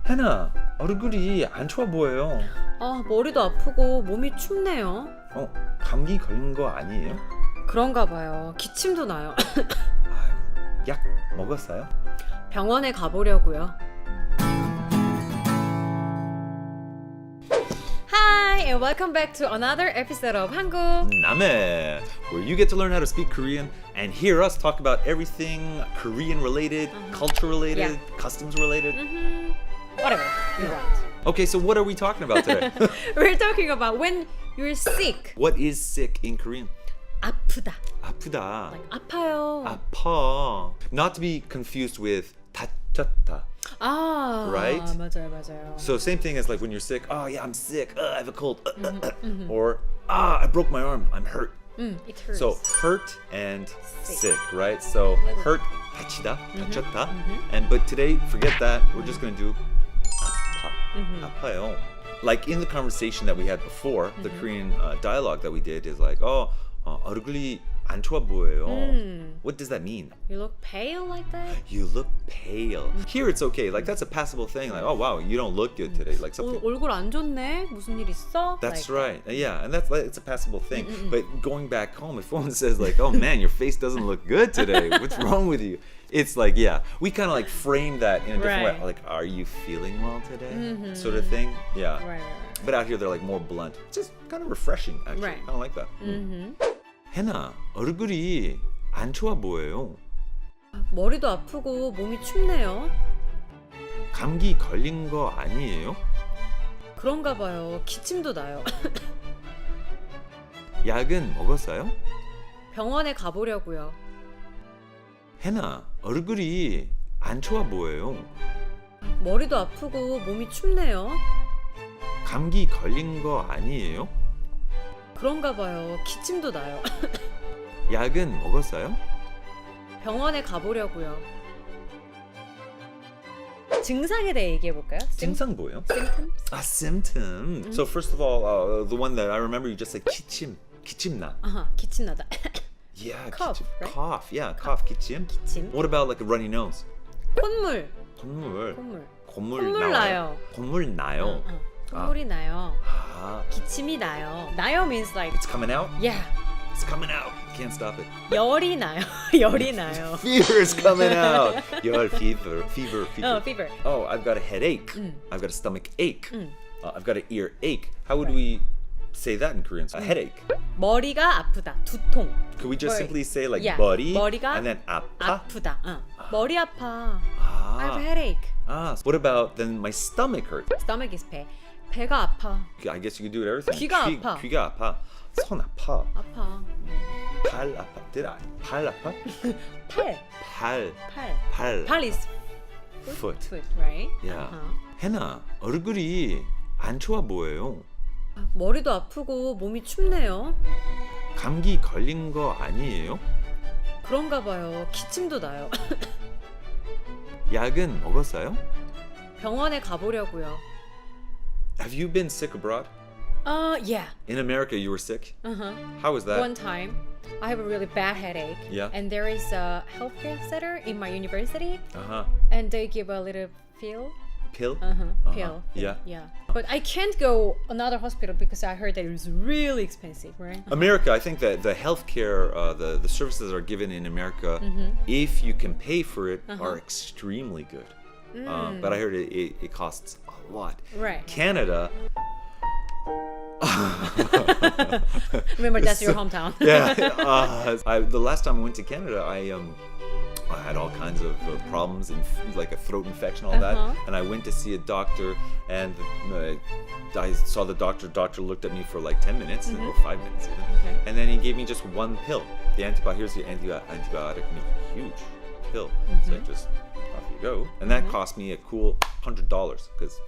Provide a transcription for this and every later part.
해나, 얼굴이 안 좋아 보여요. 아, 머리도 아프고 몸이 춥네요. 감기 걸린 거 아니에요? 그런가 봐요. 기침도 나요. 아유, 약 먹었어요? 병원에 가보려고요. Hi and welcome back to another episode of 한국남매, where you get to learn how to speak Korean and hear us talk about everything Korean related, culture related, customs related. Whatever you want. Okay, so what are we talking about today? We're talking about when you're sick. What is sick in Korean? 아프다. 아프다. Like 아파요. 아파. Not to be confused with 다쳤다. 아, Right? 맞아요. So same thing as like when you're sick. Oh yeah, I'm sick. I have a cold. Or I broke my arm. I'm hurt. It hurts. So hurt and sick, right? So hurt, 다치다, 다쳤다. And but today, forget that. We're just gonna do 아파, 아파요. Like in the conversation that we had before, the Korean dialogue that we did is like, 얼굴이 안 좋아 보여요. What does that mean? You look pale like that? You look pale. Here it's okay. Like that's a passable thing. Like, oh wow, you don't look good today. Like something. 얼굴 안 좋네? 무슨 일 있어? That's like, right. Yeah, and that's like it's a passable thing. But going back home, if someone says like, "Oh man, your face doesn't look good today. What's wrong with you?" It's like, yeah, we kind of like frame that in a different way. Like, are you feeling well today? Sort of thing. Yeah. Right. But out here they're like more blunt. It's just kind of refreshing, actually. Right. I don't like that. 해나, 얼굴이 안 좋아 보여요. 머리도 아프고 몸이 춥네요. 감기 걸린 거 아니에요? 그런가 봐요. 기침도 나요. 약은 먹었어요? 병원에 가보려고요. 해나, 얼굴이 안 좋아 보여요. 머리도 아프고 몸이 춥네요. 감기 걸린 거 아니에요? 그런가 봐요. 기침도 나요. 약은 먹었어요? 병원에 가보려고요. 증상에 대해 얘기해 볼까요? 증상 뭐예요? Symptoms? Symptom. So first of all, the one that I remember you just said 기침. 기침나. 기침 나다. Yeah, Cough, 기침. right? Cough. Yeah, cough. 기침. 기침. What about like a runny nose? 콧물. 콧물. 콧물. 콧물 나요. 콧물 나요. 콧물이 나요. 아, 기침이 나요. 나요 means like it's coming out? yeah. It's coming out. Can't stop it. 열이 나요. 열이 나요. Fever is coming out. 열, fever. fever. Oh, I've got a headache. I've got a stomach ache. I've got an ear ache. How would we say that in Korean? A headache. 머리가 아프다. 두통. Could we just 머리. simply say like Yeah. body 머리가 and then 아파? 아프다. 머리 아파. I have a headache. What about then my stomach hurt? Stomach is 배. 배가 아파. I guess you could do it everything. 귀가 아파. 귀가 아파. 손 아파. 아파. 발 아파. 발 아파? 발. 발 is foot. right? Yeah. 해나, 얼굴이 안 좋아 보여요. 머리도 아프고 몸이 춥네요. 감기 걸린 거 아니에요? 그런가 봐요. 기침도 나요. 약은 먹었어요? 병원에 가보려고요. Have you been sick abroad? Yeah. In America, you were sick? How was that? One time, I have a really bad headache. Yeah. And there is a healthcare center in my university, Uh-huh. and they give a little pill. Pill? Pill. Yeah. But I can't go another hospital because I heard that it was really expensive, right? America, I think that the healthcare, the services that are given in America, if you can pay for it, are extremely good. But I heard it costs a lot. Right. Canada. Remember, that's your hometown. Yeah. The last time I went to Canada, I had all kinds of problems and like a throat infection, all that. And I went to see a doctor, and I saw the doctor. Doctor looked at me for like 10 minutes or 5 minutes, even. Okay. And then he gave me just one pill. Here's the antibiotic, and a huge pill. So just off you go. And that cost me a cool $100 because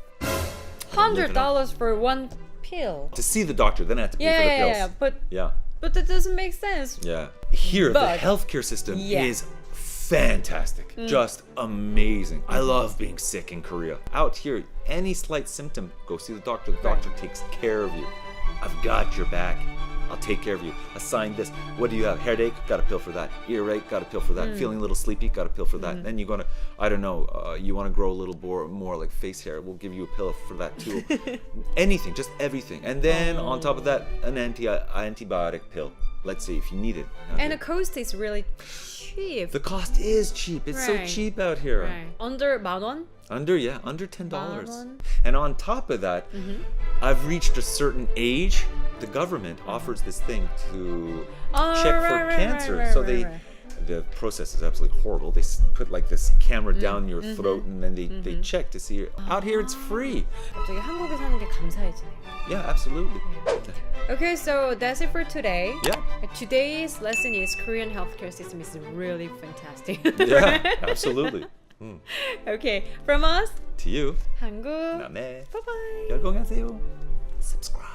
$100 for one pill. to see the doctor. Then I had to pay for the pills. Yeah. But that doesn't make sense. Yeah. Here, the But- healthcare system Yeah. is fantastic. Just amazing. I love being sick in Korea. Out here, any slight symptom, go see the doctor. The doctor takes care of you. I've got your back. I'll take care of you. Assign this. What do you have? Headache? Got a pill for that. Earache? Got a pill for that. Feeling a little sleepy? Got a pill for that. Then you're gonna, I don't know, you want to grow a little more like face hair? We'll give you a pill for that too. Anything, just everything. And then on top of that, an antibiotic pill. Let's see if you need it. And the cost is really cheap. The cost is cheap. It's so Right. cheap out here. Right. Under 10,000원? Under $10. $10. And on top of that, I've reached a certain age. The government offers this thing to check for cancer. So the process is absolutely horrible. They put like this camera down your throat and then they check to see. Out here it's free. 갑자기 한국에 사는 게 감사해지네요. Yeah, absolutely. Okay, so that's it for today. Yeah. Today's lesson is Korean healthcare system is really fantastic. Yeah, absolutely. Okay, from us, To you, 한국. 남매. Bye bye. 열공하세요. Subscribe.